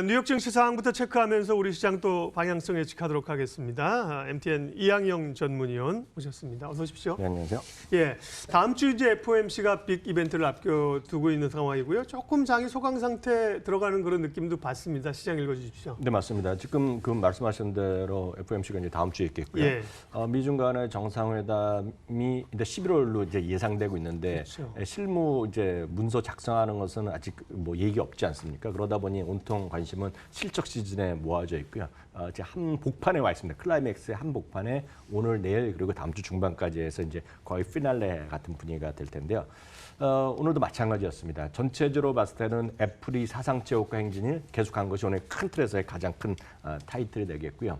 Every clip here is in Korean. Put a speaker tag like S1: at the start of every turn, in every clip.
S1: 뉴욕 증시 상황부터 체크하면서 우리 시장 또 방향성 예측하도록 하겠습니다. MTN 이항영 전문위원 모셨습니다. 어서 오십시오.
S2: 네, 안녕하세요.
S1: 다음 주 이제 FOMC가 빅 이벤트를 앞두고 있는 상황이고요. 조금 장이 소강 상태 들어가는 그런 느낌도 받습니다. 시장 읽어주십시오.
S2: 네, 맞습니다. 지금 그 말씀하신 대로 FOMC가 이제 다음 주에 있겠고요. 미중 간의 정상회담이 이제 11월로 이제 예상되고 있는데
S1: 그렇죠.
S2: 실무 이제 문서 작성하는 것은 아직 뭐 얘기 없지 않습니까? 그러다 보니 온통 관심은 실적 시즌에 모아져 있고요. 이제 한 복판에 와 있습니다. 클라이맥스의 한 복판에 오늘, 내일 그리고 다음 주 중반까지 해서 이제 거의 피날레 같은 분위기가 될 텐데요. 오늘도 마찬가지였습니다. 전체적으로 봤을 때는 애플이 사상 최고가 행진을 계속한 것이 오늘 큰 틀에서의 가장 큰 타이틀이 되겠고요.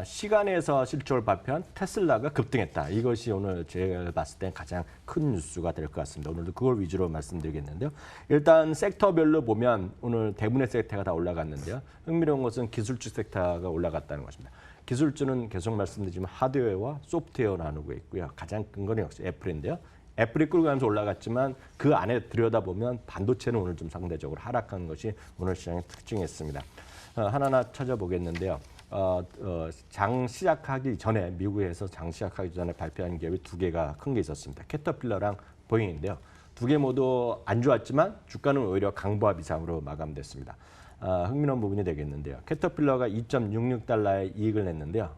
S2: 시간에서 실적을 발표한 테슬라가 급등했다. 이것이 오늘 제가 봤을 때 가장 큰 뉴스가 될 것 같습니다. 오늘도 그걸 위주로 말씀드리겠는데요. 일단 섹터별로 보면 오늘 대부분의 섹터가 다 올라갔는데요. 흥미로운 것은 기술주 섹터가 올라갔다는 것입니다. 기술주는 계속 말씀드리지만 하드웨어와 소프트웨어 나누고 있고요. 가장 큰 건 역시 애플인데요. 애플이 끌고 가면서 올라갔지만 그 안에 들여다보면 반도체는 오늘 좀 상대적으로 하락한 것이 오늘 시장의 특징이었습니다. 하나하나 찾아보겠는데요. 장 시작하기 전에 미국에서 장 시작하기 전에 발표한 기업이 두 개가 큰 게 있었습니다. 캐터필러랑 보잉인데요. 두 개 모두 안 좋았지만 주가는 오히려 강보합 이상으로 마감됐습니다. 흥미로운 부분이 되겠는데요. 캐터필러가 2.66달러의 이익을 냈는데요.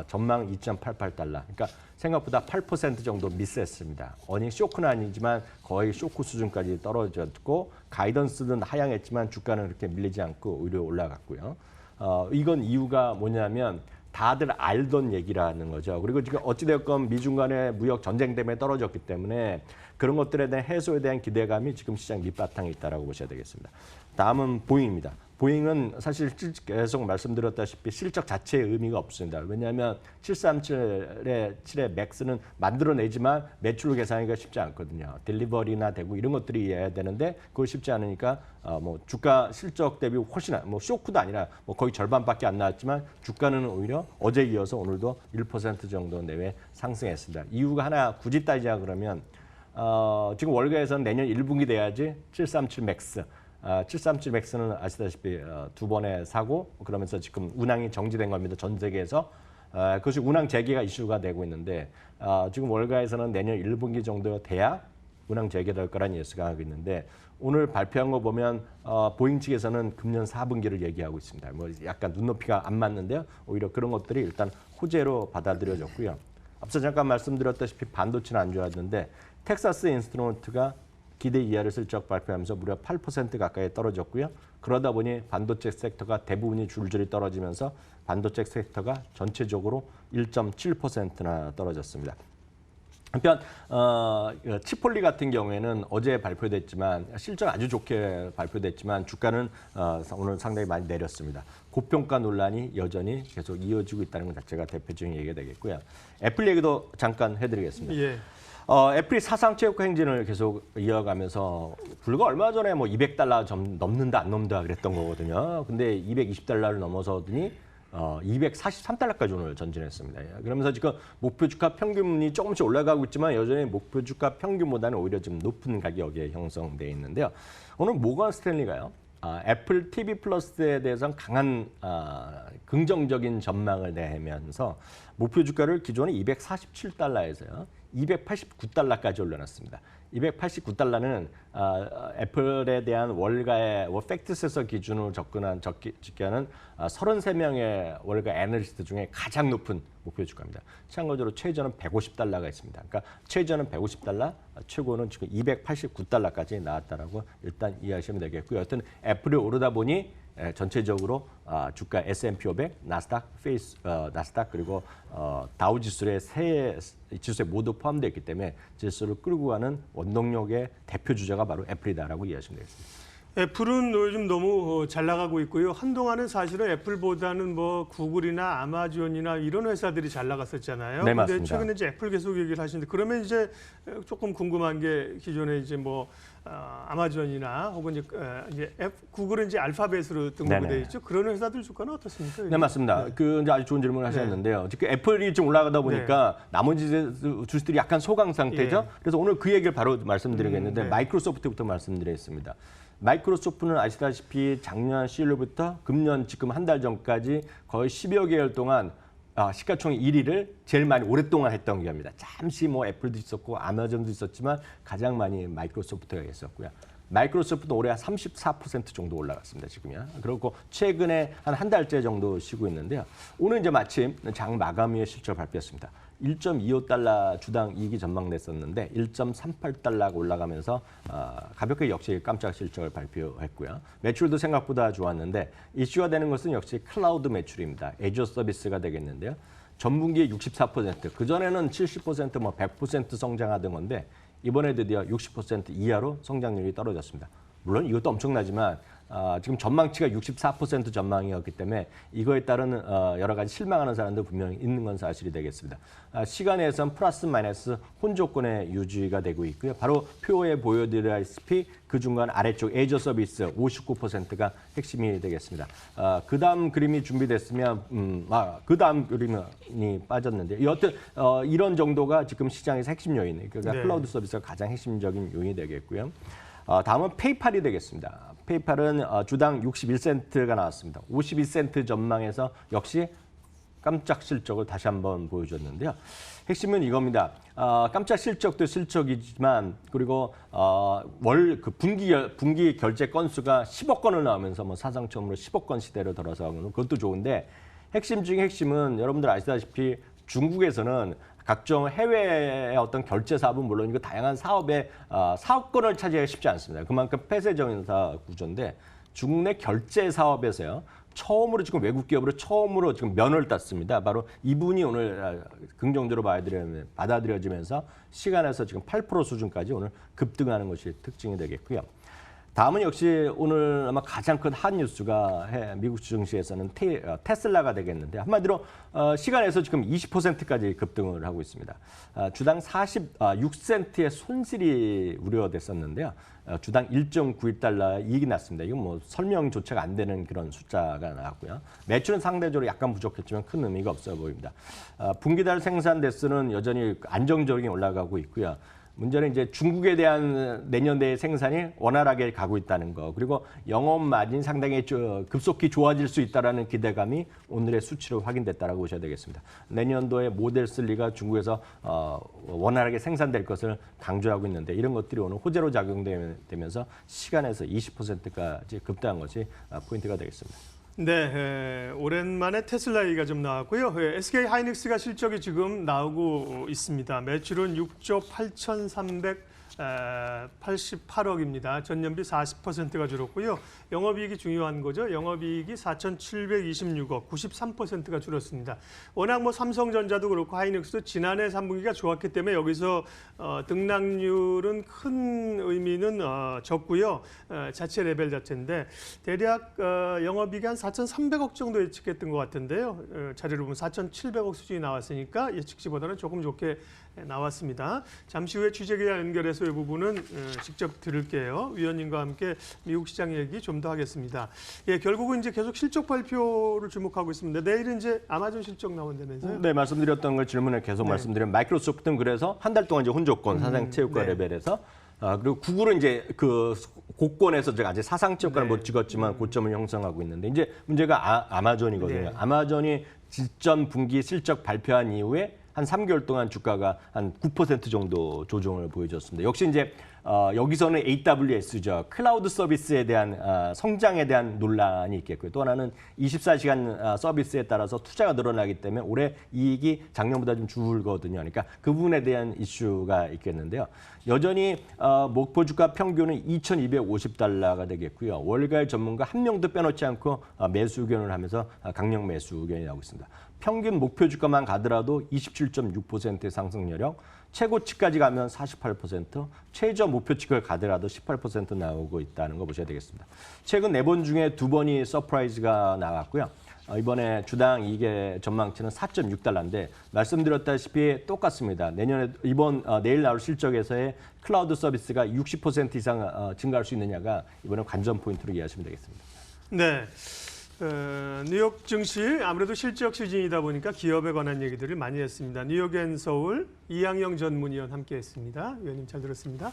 S2: 전망 2.88달러. 그러니까 생각보다 8% 정도 미스했습니다. 어닝 쇼크는 아니지만 거의 쇼크 수준까지 떨어졌고 가이던스는 하향했지만 주가는 그렇게 밀리지 않고 오히려 올라갔고요. 이건 이유가 뭐냐면 다들 알던 얘기라는 거죠. 그리고 지금 어찌되었건 미중 간의 무역 전쟁 때문에 떨어졌기 때문에 그런 것들에 대한 해소에 대한 기대감이 지금 시장 밑바탕에 있다고 보셔야 되겠습니다. 다음은 보잉입니다. 보잉은 사실 계속 말씀드렸다시피 실적 자체의 의미가 없습니다. 왜냐하면 737의 맥스는 만들어내지만 매출로 계산하기가 쉽지 않거든요. 딜리버리나 되고 이런 것들이 해야 되는데 그거 쉽지 않으니까 뭐 주가 실적 대비 훨씬 뭐 쇼크도 아니라 뭐 거의 절반밖에 안 나왔지만 주가는 오히려 어제 이어서 오늘도 1% 정도 내외 상승했습니다. 이유가 하나 굳이 따지자 그러면 지금 월가에서는 내년 1분기 돼야지 737 맥스 737 맥스는 아시다시피 두 번의 사고 그러면서 지금 운항이 정지된 겁니다. 전 세계에서. 그것이 운항 재개가 이슈가 되고 있는데 지금 월가에서는 내년 1분기 정도 돼야 운항 재개될 거라는 예수가 하고 있는데 오늘 발표한 거 보면 보잉 측에서는 금년 4분기를 얘기하고 있습니다. 뭐 약간 눈높이가 안 맞는데요. 오히려 그런 것들이 일단 호재로 받아들여졌고요. 앞서 잠깐 말씀드렸다시피 반도체는 안 좋았는데 텍사스 인스트루먼트가 기대 이하를 실적 발표하면서 무려 8% 가까이 떨어졌고요. 그러다 보니 반도체 섹터가 대부분이 줄줄이 떨어지면서 반도체 섹터가 전체적으로 1.7%나 떨어졌습니다. 한편 치폴리 같은 경우에는 어제 발표됐지만 실적 아주 좋게 발표됐지만 주가는 오늘 상당히 많이 내렸습니다. 고평가 논란이 여전히 계속 이어지고 있다는 것 자체가 대표적인 얘기가 되겠고요. 애플 얘기도 잠깐 해드리겠습니다. 애플이 사상 최고가 행진을 계속 이어가면서 불과 얼마 전에 뭐 200달러 좀 넘는다 안 넘는다 그랬던 거거든요. 근데 220달러를 넘어서더니 243달러까지 오늘 전진했습니다. 그러면서 지금 목표 주가 평균이 조금씩 올라가고 있지만 여전히 목표 주가 평균보다는 오히려 좀 높은 가격에 형성되어 있는데요. 오늘 모건 스탠리가요. 애플 TV 플러스에 대해서는 강한 긍정적인 전망을 내면서 목표 주가를 기존에 247달러에서요. 289달러까지 올려놨습니다. 289달러는 애플에 대한 월가의 팩트세서 기준으로 집계하는 33명의 월가 애널리스트 중에 가장 높은 목표 주가입니다. 참고적으로 최저는 150달러가 있습니다. 그러니까 최저는 150달러, 최고는 지금 289달러까지 나왔다라고 일단 이해하시면 되겠고요. 여튼 애플이 오르다 보니 전체적으로 주가 S&P 500, 나스닥 그리고 다우 지수의 세 지수에 모두 포함되어 있기 때문에 지수를 끌고 가는 원동력의 대표 주자가 바로 애플이다라고 이해하시면 되겠습니다.
S1: 애플은 요즘 너무 잘 나가고 있고요. 한동안은 사실은 애플보다는 뭐 구글이나 아마존이나 이런 회사들이 잘 나갔었잖아요.
S2: 네,
S1: 근데
S2: 맞습니다.
S1: 최근에 이제 애플 계속 얘기를 하시는데 그러면 이제 조금 궁금한 게 기존에 이제 뭐 아마존이나 혹은 이제 구글은 이제 알파벳으로 등록이 되어 있죠. 그런 회사들 주가는 어떻습니까?
S2: 네, 맞습니다. 그 이제 아주 좋은 질문을 하셨는데요. 지금 애플이 좀 올라가다 보니까 나머지 주식들이 약간 소강 상태죠. 그래서 오늘 그 얘기를 바로 말씀드리겠는데 마이크로소프트부터 말씀드리겠습니다. 마이크로소프트는 아시다시피 작년 10월부터 금년 지금 한 달 전까지 거의 10여 개월 동안 시가총액 1위를 제일 많이 오랫동안 했던 기업입니다. 잠시 뭐 애플도 있었고 아마존도 있었지만 가장 많이 마이크로소프트가 있었고요. 마이크로소프트도 올해 한 34% 정도 올라갔습니다, 지금이야. 그리고 최근에 한 달째 정도 쉬고 있는데요. 오늘 이제 마침 장 마감 후에 실적을 발표했습니다. 1.25달러 주당 이익이 전망됐었는데 1.38달러가 올라가면서 가볍게 역시 깜짝 실적을 발표했고요. 매출도 생각보다 좋았는데 이슈가 되는 것은 역시 클라우드 매출입니다. 애저 서비스가 되겠는데요. 전분기에 64%, 그전에는 70%, 뭐 100% 성장하던 건데 이번에 드디어 60% 이하로 성장률이 떨어졌습니다. 물론 이것도 엄청나지만 지금 전망치가 64% 전망이었기 때문에 이거에 따른 여러 가지 실망하는 사람도 분명히 있는 건 사실이 되겠습니다. 시간에선 플러스 마이너스 혼조권의 유지가 되고 있고요. 바로 표에 보여드렸다시피 그 중간 아래쪽 애저 서비스 59%가 핵심이 되겠습니다. 그 다음 그림이 준비됐으면 그 다음 그림이 빠졌는데 여하튼 이런 정도가 지금 시장에서 핵심 요인, 그러니까
S1: 네.
S2: 클라우드 서비스가 가장 핵심적인 요인이 되겠고요. 다음은 페이팔이 되겠습니다. 페이팔은 주당 61센트가 나왔습니다. 52센트 전망에서 역시 깜짝 실적을 다시 한번 보여줬는데요. 핵심은 이겁니다. 깜짝 실적도 실적이지만 그리고 그 분기 결제 건수가 10억 건을 나오면서 뭐 사상 처음으로 10억 건 시대로 돌아서는 그것도 좋은데 핵심 중에 핵심은 여러분들 아시다시피 중국에서는 각종 해외의 어떤 결제 사업은 물론이고 다양한 사업의 사업권을 차지하기 쉽지 않습니다. 그만큼 폐쇄적인 구조인데 중국 내 결제 사업에서요. 처음으로 지금 외국 기업으로 처음으로 지금 면을 땄습니다. 바로 이분이 오늘 긍정적으로 받아들여지면서 시간에서 지금 8% 수준까지 오늘 급등하는 것이 특징이 되겠고요. 다음은 역시 오늘 아마 가장 큰 핫 뉴스가 미국 증시에서는 테슬라가 되겠는데 한마디로 시간에서 지금 20%까지 급등을 하고 있습니다. 주당 46센트의 손실이 우려됐었는데요. 주당 1.91달러 이익이 났습니다. 이건 뭐 설명조차가 안 되는 그런 숫자가 나왔고요. 매출은 상대적으로 약간 부족했지만 큰 의미가 없어 보입니다. 분기달 생산 대수는 여전히 안정적인 올라가고 있고요. 문제는 이제 중국에 대한 내년대의 생산이 원활하게 가고 있다는 거, 그리고 영업 마진이 상당히 급속히 좋아질 수 있다는 기대감이 오늘의 수치로 확인됐다라고 보셔야 되겠습니다. 내년도에 모델 3가 중국에서 원활하게 생산될 것을 강조하고 있는데 이런 것들이 오늘 호재로 작용되면서 시간에서 20%까지 급등한 것이 포인트가 되겠습니다.
S1: 네, 오랜만에 테슬라 얘기가 좀 나왔고요. SK 하이닉스가 실적이 지금 나오고 있습니다. 매출은 6조 8,388억입니다. 전년비 40%가 줄었고요. 영업이익이 중요한 거죠. 영업이익이 4,726억, 93%가 줄었습니다. 워낙 뭐 삼성전자도 그렇고 하이닉스도 지난해 3분기가 좋았기 때문에 여기서 등락률은 큰 의미는 적고요. 자체 레벨 자체인데 대략 영업이익이 한 4,300억 정도 예측했던 것 같은데요. 자료를 보면 4,700억 수준이 나왔으니까 예측치보다는 조금 좋게 나왔습니다. 잠시 후에 취재기자 연결해서 이 부분은 직접 들을게요. 위원님과 함께 미국 시장 얘기 좀 더 하겠습니다. 예, 결국은 이제 계속 실적 발표를 주목하고 있습니다. 내일은 이제 아마존 실적 나온다면서요?
S2: 네, 말씀드렸던 걸 질문에 계속 말씀드린 마이크로소프트는 그래서 한 달 동안 이제 혼조권 사상 최고가 레벨에서 그리고 구글은 이제 그 고권에서 아직 사상 최고가를 못 찍었지만 고점을 형성하고 있는데 이제 문제가 아마존이거든요. 아마존이 직전 분기 실적 발표한 이후에 한 3개월 동안 주가가 한 9% 정도 조정을 보여줬습니다. 역시 이제 여기서는 AWS죠. 클라우드 서비스에 대한 성장에 대한 논란이 있겠고요. 또 하나는 24시간 서비스에 따라서 투자가 늘어나기 때문에 올해 이익이 작년보다 좀 줄거든요. 그러니까 그 부분에 대한 이슈가 있겠는데요. 여전히 목표 주가 평균은 2,250달러가 되겠고요. 월가의 전문가 한 명도 빼놓지 않고 매수 의견을 하면서 강력 매수 의견이 나오고 있습니다. 평균 목표 주가만 가더라도 27.6%의 상승 여력, 최고치까지 가면 48%, 최저 목표치를 가더라도 18% 나오고 있다는 거 보셔야 되겠습니다. 최근 4번 중에 2번이 서프라이즈가 나왔고요. 이번에 주당 이익의 전망치는 4.6달러인데 말씀드렸다시피 똑같습니다. 내일 나올 실적에서의 클라우드 서비스가 60% 이상 증가할 수 있느냐가 이번에 관전 포인트로 이해하시면 되겠습니다.
S1: 네. 뉴욕 증시 아무래도 실적 시즌이다 보니까 기업에 관한 얘기들을 많이 했습니다. 뉴욕 앤 서울 이양영 전문위원 함께했습니다. 위원님 잘 들었습니다.